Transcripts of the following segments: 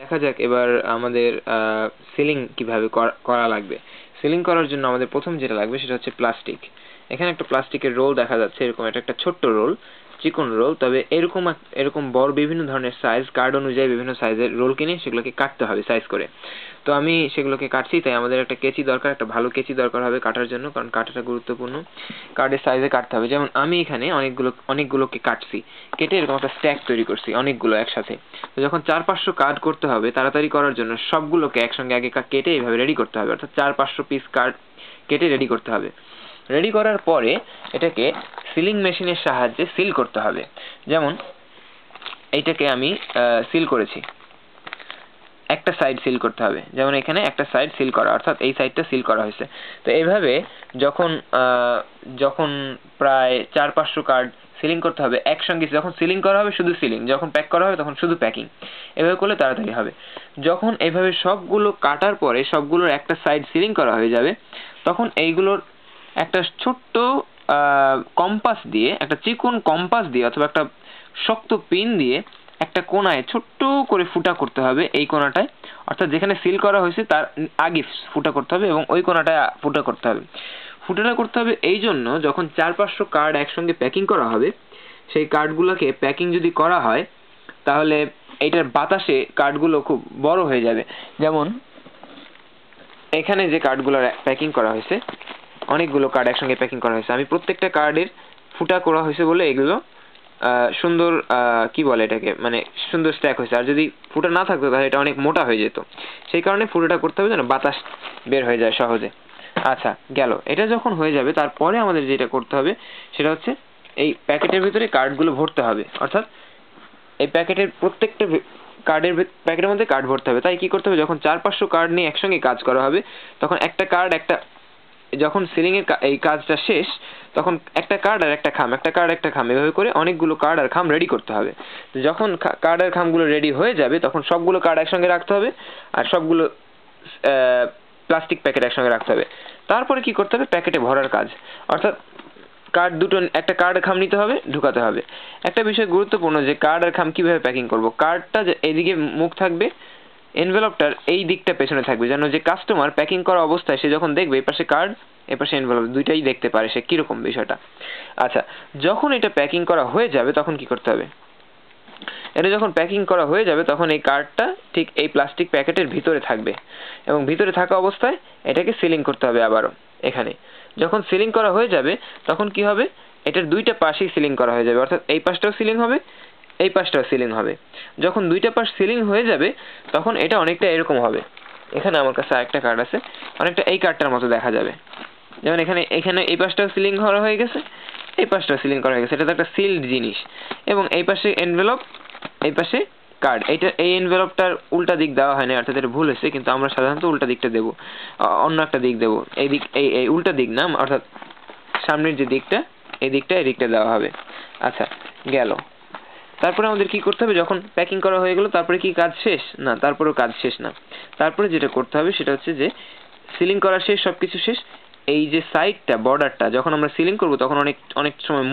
দেখা যাক এবার আমাদের সিলিং কিভাবে করা লাগবে। সিলিং করার জন্য আমাদের প্রথম যেটা লাগবে সেটা হচ্ছে প্লাস্টিক। এখানে একটা প্লাস্টিকের রোল দেখা যাচ্ছে, এরকম একটা ছোট্ট রোল, চিকন রোল, তবে এরকম বড় বিভিন্ন ধরনের সাইজ, কার্ড অনুযায়ী বিভিন্ন সাইজের রোল কিনে সেগুলোকে কাটতে হবে সাইজ করে। তো আমি সেগুলোকে কাটছি, তাই আমাদের একটা কেচি দরকার, একটা ভালো কেচি দরকার হবে কাটার জন্য, কারণ কাটাটা গুরুত্বপূর্ণ। কার্ডের সাইজে কাটতে হবে। যেমন আমি এখানে অনেকগুলোকে কাটছি, কেটে এরকম একটা স্ট্যাক তৈরি করছি অনেকগুলো একসাথে। তো যখন 4-500 কার্ড করতে হবে তাড়াতাড়ি করার জন্য সবগুলোকে একসঙ্গে আগে কেটে এইভাবে রেডি করতে হবে, অর্থাৎ 4-500 পিস কার্ড কেটে রেডি করতে হবে। রেডি করার পরে এটাকে সিলিং মেশিনের সাহায্যে সিল করতে হবে। যেমন এইটাকে আমি সিল করেছি, একটা সাইড সিল করতে হবে, যেমন এখানে একটা সাইড সিল করা, অর্থাৎ এই সাইডটা সিল করা হয়েছে। তো এইভাবে যখন প্রায় 4-500 কার্ড সিলিং করতে হবে একসঙ্গে, যখন সিলিং করা হবে শুধু সিলিং, যখন প্যাক করা হবে তখন শুধু প্যাকিং, এভাবে করলে তাড়াতাড়ি হবে। যখন এইভাবে সবগুলো কাটার পরে সবগুলোর একটা সাইড সিলিং করা হয়ে যাবে, তখন এইগুলোর একটা ছোট্ট কম্পাস দিয়ে, একটা চিকন কম্পাস দিয়ে অথবা একটা শক্ত পিন দিয়ে একটা কোণায় ছোট্ট করে ফুটা করতে হবে। এই কোণাটায়, অর্থাৎ যেখানে সিল করা হয়েছে তার আগে ফুটা করতে হবে এবং ওই কোণাটায় ফুটা করতে হবে। ফুটাটা করতে হবে এই জন্য, যখন 4-500 কার্ড একসঙ্গে প্যাকিং করা হবে, সেই কার্ডগুলোকে প্যাকিং যদি করা হয় তাহলে এইটার বাতাসে কার্ডগুলো খুব বড় হয়ে যাবে। যেমন এখানে যে কার্ডগুলো প্যাকিং করা হয়েছে, অনেকগুলো কার্ড একসঙ্গে প্যাকিং করা হয়েছে, আমি প্রত্যেকটা কার্ডের ফুটা করা হয়েছে বলে এগুলো সুন্দর কি বলে এটাকে, মানে সুন্দর স্ট্যাক হয়েছে। আর যদি ফুটা না থাকতো তাহলে এটা অনেক মোটা হয়ে যেত। সেই কারণে ফুটাটা করতে হবে যেন বাতাস বের হয়ে যায় সহজে। আচ্ছা গেল, এটা যখন হয়ে যাবে তারপরে আমাদের যেটা করতে হবে সেটা হচ্ছে এই প্যাকেটের ভিতরে কার্ডগুলো ভরতে হবে, অর্থাৎ এই প্যাকেটের প্রত্যেকটা প্যাকেটের মধ্যে কার্ড ভরতে হবে। তাই কি করতে হবে, যখন 4-500 কার্ড নিয়ে একসঙ্গে কাজ করা হবে তখন একটা কার্ড যখন সিলিং এর এই কাজটা শেষ তখন একটা কার্ড আর একটা খাম এভাবে করে অনেকগুলো কার্ড আর খাম রেডি করতে হবে। তো যখন কার্ড আর খামগুলো রেডি হয়ে যাবে তখন সবগুলো কার্ড একসঙ্গে রাখতে হবে আর সবগুলো প্লাস্টিক প্যাকেট একসঙ্গে রাখতে হবে। তারপরে কি করতে হবে, প্যাকেটে ভরার কাজ, অর্থাৎ একটা কার্ড আর খাম নিতে হবে, ঢুকাতে হবে। একটা বিষয় গুরুত্বপূর্ণ যে কার্ড আর খাম কিভাবে প্যাকিং করব। কার্ডটা এইদিকে মুখ থাকবে, এনভেলপটার এই দিকটা পেছনে থাকবে, যেন যে কাস্টমার প্যাকিং করা অবস্থায় সে যখন দেখবে এই পাশে কার্ড এই পাশে এনভেলপ, দুইটাই দেখতে পারে সে কিরকম বিষয়টা। আচ্ছা, যখন এটা প্যাকিং করা হয়ে যাবে তখন কি করতে হবে, এটা যখন প্যাকিং করা হয়ে যাবে তখন এই কার্ডটা ঠিক এই প্লাস্টিক প্যাকেটের ভিতরে থাকবে এবং ভিতরে থাকা অবস্থায় এটাকে সিলিং করতে হবে আবারও। এখানে যখন সিলিং করা হয়ে যাবে তখন কি হবে, এটার দুইটা পাশেই সিলিং করা হয়ে যাবে, অর্থাৎ এই পাশটাও সিলিং হবে, এই পাশটাও সিলিং হবে। যখন দুইটা পাশ সিলিং হয়ে যাবে তখন এটা অনেকটা এরকম হবে। এখানে আমার কাছে আরেকটা কার্ড আছে, অনেকটা এই কার্ডটার মতো দেখা যাবে। যেমন এখানে এই পাশটাও সিলিং করা হয়ে গেছে, এই পাশটাও সিলিং করা হয়ে গেছে, এটা তো একটা সিলড জিনিস। এবং এই পাশে এনভেলপ, এই পাশে কার্ড। এই এনভেলপটার উল্টা দিক দেওয়া হয় না, অর্থাৎ এটা ভুল হয়েছে, কিন্তু আমরা সাধারণত উল্টা দিকটা দেবো, অন্য একটা দিক দেবো। এই উল্টা দিক না, অর্থাৎ সামনের যে দিকটা এই দিকটা দেওয়া হবে। আচ্ছা গেল, তারপরে আমাদের কি করতে হবে, যখন প্যাকিং করা হয়ে গেল তারপরে কি কাজ শেষ? না, তারপরেও কাজ শেষ না। তারপরে যেটা করতে হবে সেটা হচ্ছে যে সিলিং করা শেষ, সবকিছু শেষ, এই যে সাইডটা বর্ডারটা যখন আমরা সিলিং করব তখন অনেক সময়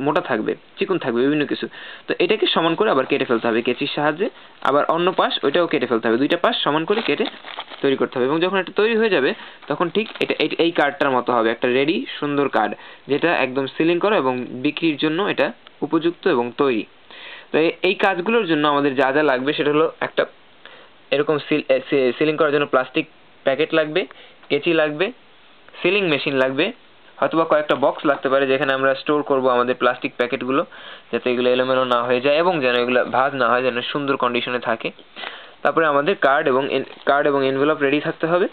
মোটা থাকবে, চিকন থাকবে বিভিন্ন কিছু। তো এটাকে সমান করে আবার কেটে ফেলতে হবে কেচির সাহায্যে, আবার অন্য পাশ ওইটাও কেটে ফেলতে হবে, দুইটা পাশ সমান করে কেটে তৈরি করতে হবে। এবং যখন এটা তৈরি হয়ে যাবে তখন ঠিক এই কার্ডটার মতো হবে, একটা রেডি সুন্দর কার্ড, যেটা একদম সিলিং করা এবং বিক্রির জন্য এটা উপযুক্ত এবং তৈরি। তো এই কাজগুলোর জন্য আমাদের যা যা লাগবে সেটা হলো, একটা এরকম সিলিং করার জন্য প্লাস্টিক প্যাকেট লাগবে, কেচি লাগবে, সিলিং মেশিন লাগবে, অথবা কয়েকটা বক্স লাগতে পারে যেখানে আমরা স্টোর করব আমাদের প্লাস্টিক প্যাকেটগুলো, যাতে এগুলো এলোমেলো না হয়ে যায় এবং যেন এগুলো ভাঁজ না হয়, যেন সুন্দর কন্ডিশনে থাকে। তারপরে আমাদের কার্ড এবং এনভেলপ রেডি থাকতে হবে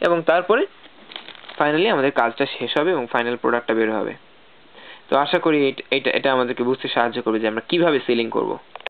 এবং তারপরে ফাইনালি আমাদের কাজটা শেষ হবে এবং ফাইনাল প্রোডাক্টটা বের হবে। তো আশা করি এটা আমাদেরকে বুঝতে সাহায্য করবে যে আমরা কিভাবে সিলিং করব।